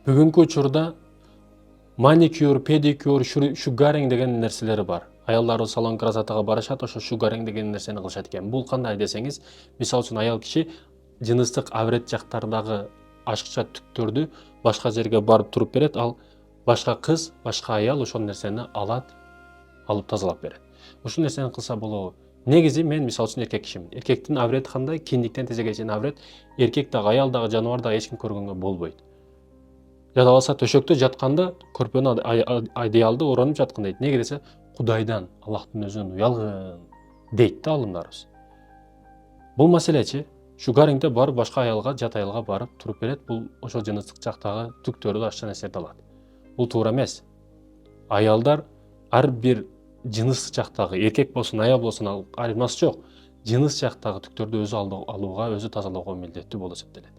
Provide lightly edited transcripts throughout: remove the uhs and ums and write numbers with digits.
Бүгүнкү учурда маникюр, педикюр, шугаринг деген нерселери бар. Аялдар салон красотага барышат, ошо шугаринг деген нерсени кылышат экен. Бул кандай десеңиз, мисалы үчүн аял киши жыныстык аврет жактардагы ашыкча түктөрдү башка жерге барып туруп берет, ал башка кыз, башка аял ошол нерсени алып тазалап берет. Ушул нерсени кылса болобу? Негизи мен мисалы үчүн эркек кишимин. Эркектин аврети кандай? Киндиктен тизеге чейин аврет. Эркек дагы, аял дагы, жаныбар дагы эч ким көргөнгө болбойт. Жада алса төшөктө жатканда көрпөнү одеялды оронуп жаткын дейт. Неге десе, Кудайдан, Аллахтын өзүнөн уялгын дейт да алымдарыбыз. Бул маселечи шугарингде барып башка аялга, жат аялга барып туруп берет. Бул ошол жыныстык жактагы түктөрдү, ашча нерселерди алат. Бул туура эмес. Аялдар ар бир жыныс жактагы, эркек болсун, аял болсун, айырмасы жок. Жыныс жактагы түктөрдү өзү алууга, өзү тазалоого милдеттүү болуп эсептелет.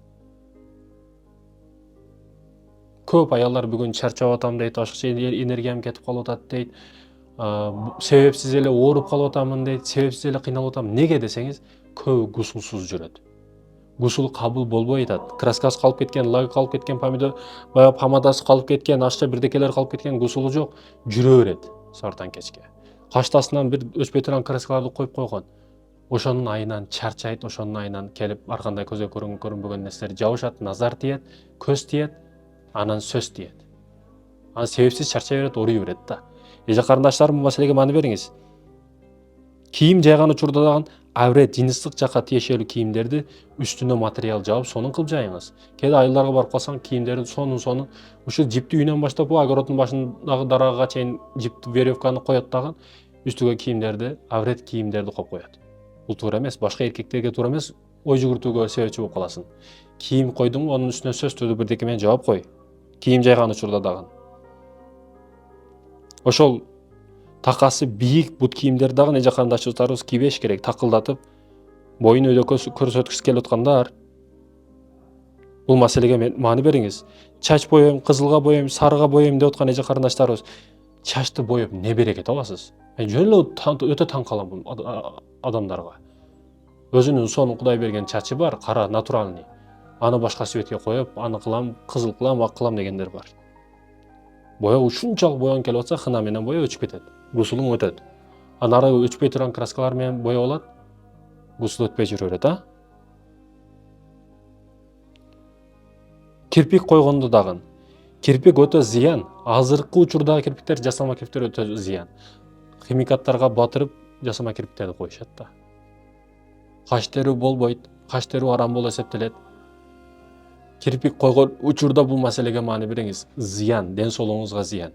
Көп аялдар бүгүн чарчап атам дейт, ашыкча энергиям кетип калып атат дейт. Себепсиз эле ооруп калып атамын дейт, себепсиз эле кыйналып атам. Неге десеңиз, көбү гусулсуз жүрөт. Гусул кабыл болбой атат. Краскасы калып кеткен, лагы калып кеткен, баягы помадасы калып кеткен, ашча бирдекелер калып кеткен, гусулу жок, жүрө берет сабыртан кечке. Каштасынан бир өчпөй турган краскаларды коюп койгон. Ошонун айынан чарчайт, ошонун айынан келип ар кандай көзгө көрүнбөгөн нерселер жабышат, назар тиет, көз тиет, анан сөз тиет. Анан себепсиз чарчай берет, ооруй берет да. Эже карындаштарым, бул маселеге маани бериңиз. Кийим жайган учурда дагы аврет, жыныстык жакка тиешелүү кийимдерди үстүнө материал жабып, сонун кылып жайыңыз. Кээде айылдарга барып калсаң, кийимдерди сонун ушул жиптүү үйүнөн баштап огороддун башындагы дарагага чейин жиптүү веревканы коет дагы, үстүгө кийимдерди, аврет кийимдерди коюп коет. Бул туура эмес, башка эркектерге туура эмес, ой жүгүртүүгө себепчи болуп каласың. Кийим койдуңбу, анын үстүнө сөздү бирдеке менен жаап кой. Кийим жайган учурда дагы. Ошол такасы бийик бут кийимдерди дагы эже карындаштарыбыз кийбеш керек, такылдатып, боюн өйдө көрсөткүсү келип аткандар. Бул маселеге маани бериңиз. Чач боёйм, кызылга боёйм, сарыга боёйм деп аткан эже карындаштарыбыз, чачты боёп не берекет аласыз? Мен жөн эле өтө таң калам бул адамдарга. Өзүнүн сонун Кудай берген чачы бар, кара, натуральный. Аны башка светке коюп, аны кылам, кызыл кылам, ак кылам дегендер бар. Бояу ушунчалык боягың келип атса, хына менен бояп өчүп кетет. Гусулуң өтөт. Анары өчпөй турган краскалар менен бояп алат. Гусул өтпөй жүрө берет, а? Кирпик койгондо дагы. Кирпик өтө зыян. Азыркы учурдагы кирпиктер, жасалма кирпиктер өтө зыян. Химикаттарга батырып жасалма кирпиктерди коюшат да. Каш терүү болбойт, каш терүү арам болуп эсептелет. Кирпик койгон учурда бул маселеге маани бериңиз. Зыян, ден соолугуңузга зыян.